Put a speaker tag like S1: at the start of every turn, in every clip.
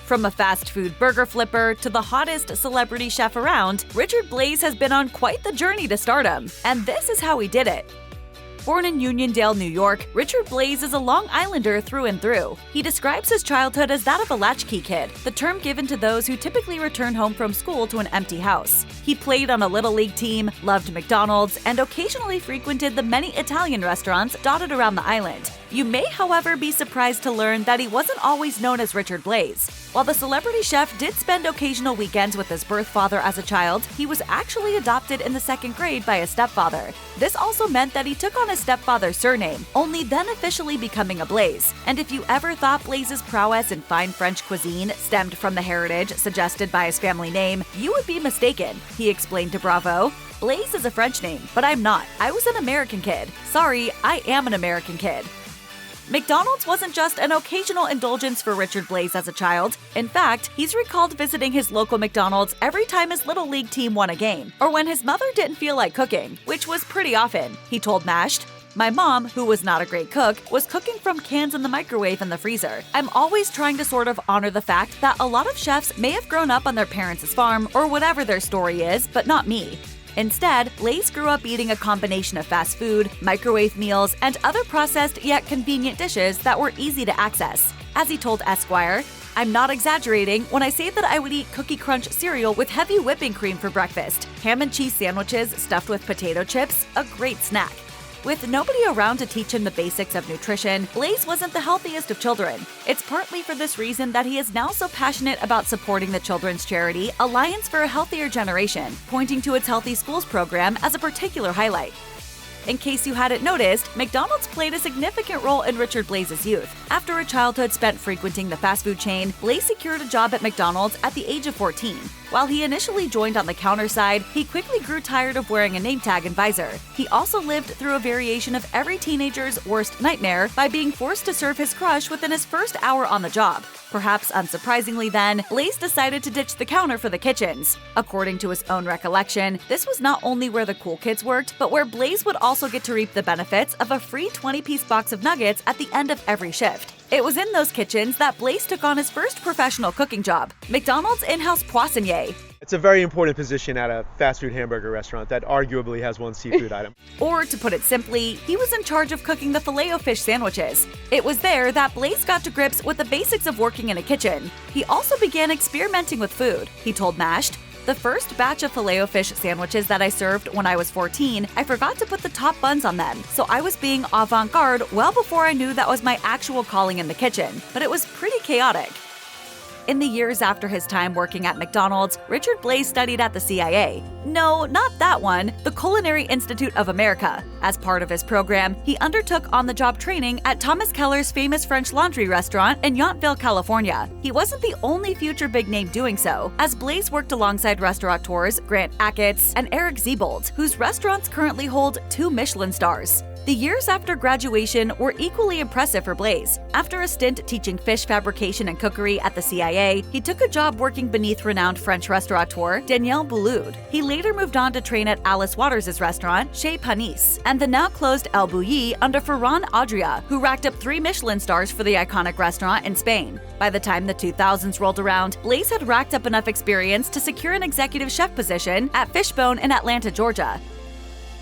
S1: From a fast food burger flipper to the hottest celebrity chef around, Richard Blais has been on quite the journey to stardom, and this is how he did it. Born in Uniondale, New York, Richard Blais is a Long Islander through and through. He describes his childhood as that of a latchkey kid, the term given to those who typically return home from school to an empty house. He played on a Little League team, loved McDonald's, and occasionally frequented the many Italian restaurants dotted around the island. You may, however, be surprised to learn that he wasn't always known as Richard Blais. While the celebrity chef did spend occasional weekends with his birth father as a child, he was actually adopted in the 2nd grade by his stepfather. This also meant that he took on his stepfather's surname, only then officially becoming a Blais. And if you ever thought Blais's prowess in fine French cuisine stemmed from the heritage suggested by his family name, you would be mistaken, he explained to Bravo. Blais is a French name, but I'm not. I was an American kid. Sorry, I am an American kid. McDonald's wasn't just an occasional indulgence for Richard Blais as a child. In fact, he's recalled visiting his local McDonald's every time his Little League team won a game, or when his mother didn't feel like cooking, which was pretty often. He told Mashed, "My mom, who was not a great cook, was cooking from cans in the microwave and the freezer. I'm always trying to sort of honor the fact that a lot of chefs may have grown up on their parents' farm or whatever their story is, but not me." Instead, Blais grew up eating a combination of fast food, microwave meals, and other processed yet convenient dishes that were easy to access. As he told Esquire, "I'm not exaggerating when I say that I would eat Cookie Crunch cereal with heavy whipping cream for breakfast, ham and cheese sandwiches stuffed with potato chips, a great snack." With nobody around to teach him the basics of nutrition, Blais wasn't the healthiest of children. It's partly for this reason that he is now so passionate about supporting the children's charity Alliance for a Healthier Generation, pointing to its Healthy Schools program as a particular highlight. In case you hadn't noticed, McDonald's played a significant role in Richard Blais's youth. After a childhood spent frequenting the fast food chain, Blais secured a job at McDonald's at the age of 14. While he initially joined on the counter side, he quickly grew tired of wearing a name tag and visor. He also lived through a variation of every teenager's worst nightmare by being forced to serve his crush within his first hour on the job. Perhaps unsurprisingly then, Blais decided to ditch the counter for the kitchens. According to his own recollection, this was not only where the cool kids worked, but where Blais would also get to reap the benefits of a free 20-piece box of nuggets at the end of every shift. It was in those kitchens that Blais took on his first professional cooking job, McDonald's in-house poissonnier.
S2: It's a very important position at a fast food hamburger restaurant that arguably has one seafood item.
S1: Or to put it simply, he was in charge of cooking the Filet-O-Fish sandwiches. It was there that Blais got to grips with the basics of working in a kitchen. He also began experimenting with food. He told Mashed, "The first batch of Filet-O-Fish sandwiches that I served when I was 14, I forgot to put the top buns on them, so I was being avant-garde well before I knew that was my actual calling in the kitchen, but it was pretty chaotic." In the years after his time working at McDonald's, Richard Blais studied at the CIA. No, not that one, the Culinary Institute of America. As part of his program, he undertook on-the-job training at Thomas Keller's famous French Laundry restaurant in Yountville, California. He wasn't the only future big name doing so, as Blais worked alongside restaurateurs Grant Achatz and Eric Ziebold, whose restaurants currently hold 2 Michelin stars. The years after graduation were equally impressive for Blais. After a stint teaching fish fabrication and cookery at the CIA, he took a job working beneath renowned French restaurateur Daniel Boulud. He later moved on to train at Alice Waters' restaurant, Chez Panisse, and the now-closed El Bulli under Ferran Adrià, who racked up 3 Michelin stars for the iconic restaurant in Spain. By the time the 2000s rolled around, Blais had racked up enough experience to secure an executive chef position at Fishbone in Atlanta, Georgia.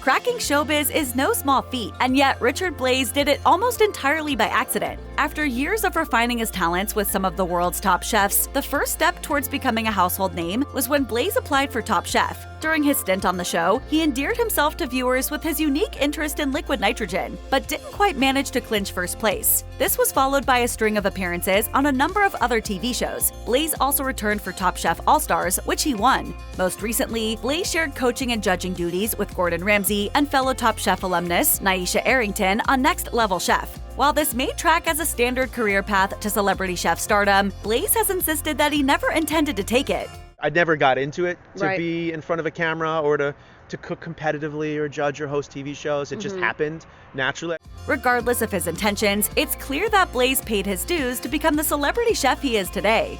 S1: Cracking showbiz is no small feat, and yet Richard Blais did it almost entirely by accident. After years of refining his talents with some of the world's top chefs, the first step towards becoming a household name was when Blais applied for Top Chef. During his stint on the show, he endeared himself to viewers with his unique interest in liquid nitrogen, but didn't quite manage to clinch first place. This was followed by a string of appearances on a number of other TV shows. Blais also returned for Top Chef All-Stars, which he won. Most recently, Blais shared coaching and judging duties with Gordon Ramsay and fellow Top Chef alumnus Nyesha Arrington on Next Level Chef. While this may track as a standard career path to celebrity chef stardom, Blais has insisted that he never intended to take it.
S2: I never got into it to
S3: Right.
S2: be in front of a camera or to cook competitively or judge or host TV shows. It just happened naturally.
S1: Regardless of his intentions, it's clear that Blais paid his dues to become the celebrity chef he is today.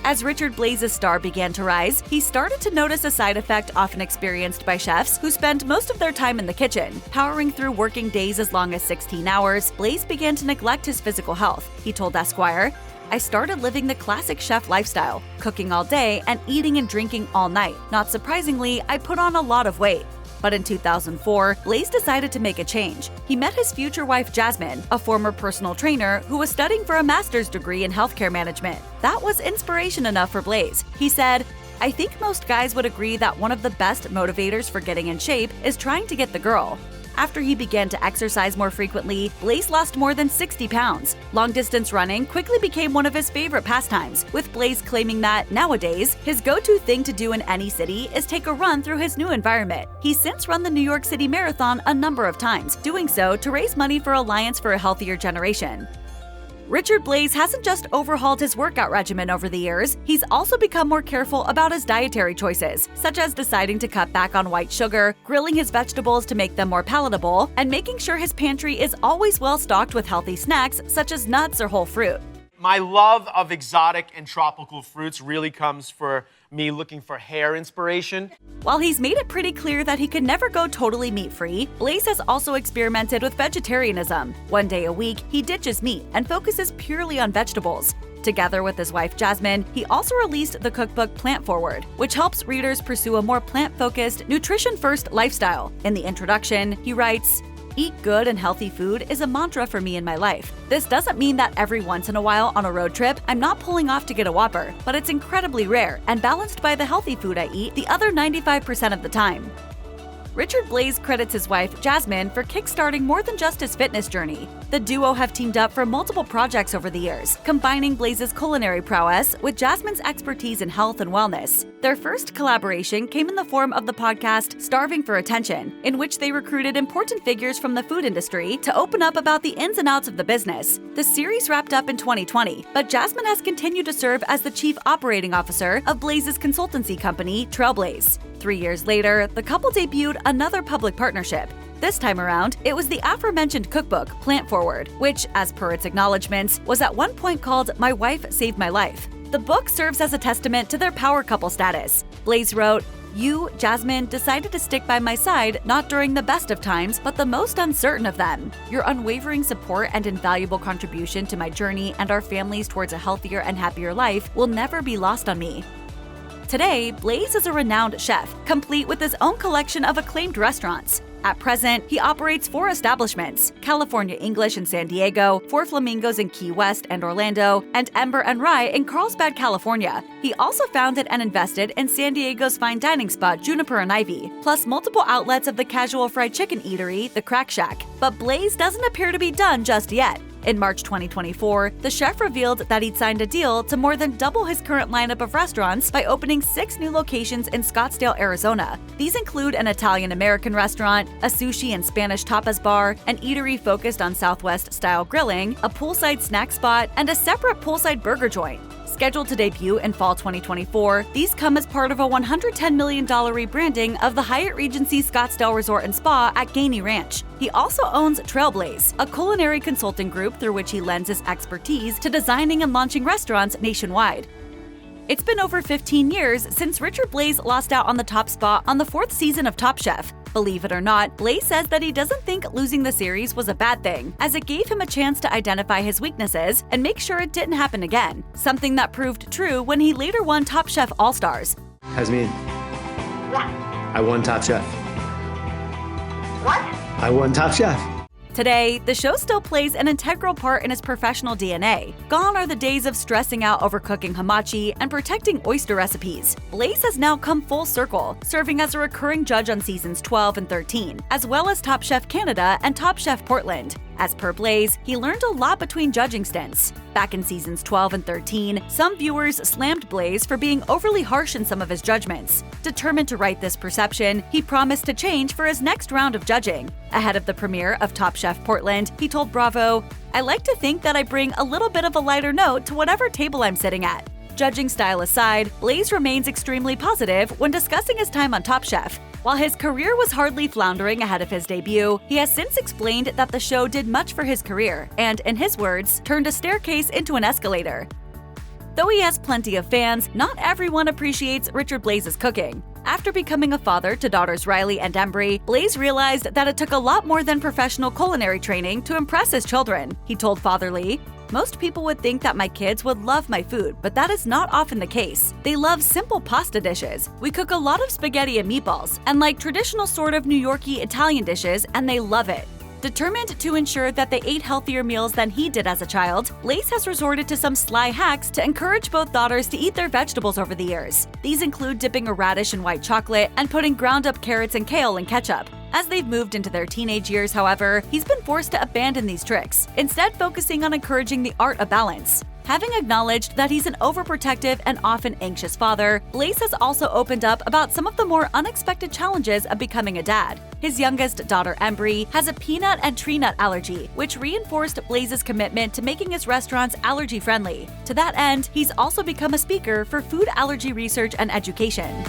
S1: As Richard Blais's star began to rise, he started to notice a side effect often experienced by chefs who spend most of their time in the kitchen. Powering through working days as long as 16 hours, Blais began to neglect his physical health. He told Esquire, I started living the classic chef lifestyle, cooking all day and eating and drinking all night. Not surprisingly, I put on a lot of weight. But in 2004, Blais decided to make a change. He met his future wife Jazmin, a former personal trainer who was studying for a master's degree in healthcare management. That was inspiration enough for Blais. He said, "I think most guys would agree that one of the best motivators for getting in shape is trying to get the girl." After he began to exercise more frequently, Blais lost more than 60 pounds. Long-distance running quickly became one of his favorite pastimes, with Blais claiming that, nowadays, his go-to thing to do in any city is take a run through his new environment. He's since run the New York City Marathon a number of times, doing so to raise money for Alliance for a Healthier Generation. Richard Blais hasn't just overhauled his workout regimen over the years, he's also become more careful about his dietary choices, such as deciding to cut back on white sugar, grilling his vegetables to make them more palatable, and making sure his pantry is always well stocked with healthy snacks such as nuts or whole fruit.
S2: My love of exotic and tropical fruits really comes for me looking for hair inspiration.
S1: While he's made it pretty clear that he can never go totally meat-free, Blais has also experimented with vegetarianism. One day a week, he ditches meat and focuses purely on vegetables. Together with his wife Jazmin, he also released the cookbook Plant Forward, which helps readers pursue a more plant-focused, nutrition-first lifestyle. In the introduction, he writes, "Eat good and healthy food is a mantra for me in my life. This doesn't mean that every once in a while on a road trip, I'm not pulling off to get a Whopper, but it's incredibly rare and balanced by the healthy food I eat the other 95% of the time." Richard Blais credits his wife, Jazmin, for kickstarting more than just his fitness journey. The duo have teamed up for multiple projects over the years, combining Blais's culinary prowess with Jazmin's expertise in health and wellness. Their first collaboration came in the form of the podcast Starving for Attention, in which they recruited important figures from the food industry to open up about the ins and outs of the business. The series wrapped up in 2020, but Jazmin has continued to serve as the chief operating officer of Blais's consultancy company, Blais. 3 years later, the couple debuted another public partnership. This time around, it was the aforementioned cookbook, Plant Forward, which, as per its acknowledgments, was at one point called My Wife Saved My Life. The book serves as a testament to their power couple status. Blais wrote, "You, Jazmin, decided to stick by my side not during the best of times, but the most uncertain of them. Your unwavering support and invaluable contribution to my journey and our families towards a healthier and happier life will never be lost on me." Today, Blais is a renowned chef, complete with his own collection of acclaimed restaurants. At present, he operates 4 establishments: California English in San Diego, 4 Flamingos in Key West and Orlando, and Ember and Rye in Carlsbad, California. He also founded and invested in San Diego's fine dining spot Juniper and Ivy, plus multiple outlets of the casual fried chicken eatery, the Crack Shack. But Blais doesn't appear to be done just yet. In March 2024, the chef revealed that he'd signed a deal to more than double his current lineup of restaurants by opening 6 new locations in Scottsdale, Arizona. These include an Italian-American restaurant, a sushi and Spanish tapas bar, an eatery focused on Southwest-style grilling, a poolside snack spot, and a separate poolside burger joint. Scheduled to debut in fall 2024, these come as part of a $110 million rebranding of the Hyatt Regency Scottsdale Resort and Spa at Gainey Ranch. He also owns Blais, a culinary consulting group through which he lends his expertise to designing and launching restaurants nationwide. It's been over 15 years since Richard Blais lost out on the top spot on the 4th season of Top Chef. Believe it or not, Blais says that he doesn't think losing the series was a bad thing, as it gave him a chance to identify his weaknesses and make sure it didn't happen again, something that proved true when he later won Top Chef All-Stars.
S3: Jazmin.
S4: What?
S3: I won Top Chef.
S4: What?
S3: I won Top Chef.
S1: Today, the show still plays an integral part in his professional DNA. Gone are the days of stressing out over cooking hamachi and protecting oyster recipes. Blais has now come full circle, serving as a recurring judge on seasons 12 and 13, as well as Top Chef Canada and Top Chef Portland. As per Blais, he learned a lot between judging stints. Back in seasons 12 and 13, some viewers slammed Blais for being overly harsh in some of his judgments. Determined to right this perception, he promised to change for his next round of judging. Ahead of the premiere of Top Chef Portland, he told Bravo, "I like to think that I bring a little bit of a lighter note to whatever table I'm sitting at." Judging style aside, Blais remains extremely positive when discussing his time on Top Chef. While his career was hardly floundering ahead of his debut, he has since explained that the show did much for his career and, in his words, turned a staircase into an escalator. Though he has plenty of fans, not everyone appreciates Richard Blais's cooking. After becoming a father to daughters Riley and Embry, Blais realized that it took a lot more than professional culinary training to impress his children. He told Fatherly, Most people would think that my kids would love my food, but that is not often the case. They love simple pasta dishes. We cook a lot of spaghetti and meatballs, and like traditional sort of New Yorkie Italian dishes, and they love it. Determined to ensure that they ate healthier meals than he did as a child, Blais has resorted to some sly hacks to encourage both daughters to eat their vegetables over the years. These include dipping a radish in white chocolate and putting ground-up carrots and kale in ketchup. As they've moved into their teenage years, however, he's been forced to abandon these tricks, instead focusing on encouraging the art of balance. Having acknowledged that he's an overprotective and often anxious father, Blais has also opened up about some of the more unexpected challenges of becoming a dad. His youngest daughter, Embry, has a peanut and tree nut allergy, which reinforced Blais's commitment to making his restaurants allergy-friendly. To that end, he's also become a speaker for food allergy research and education.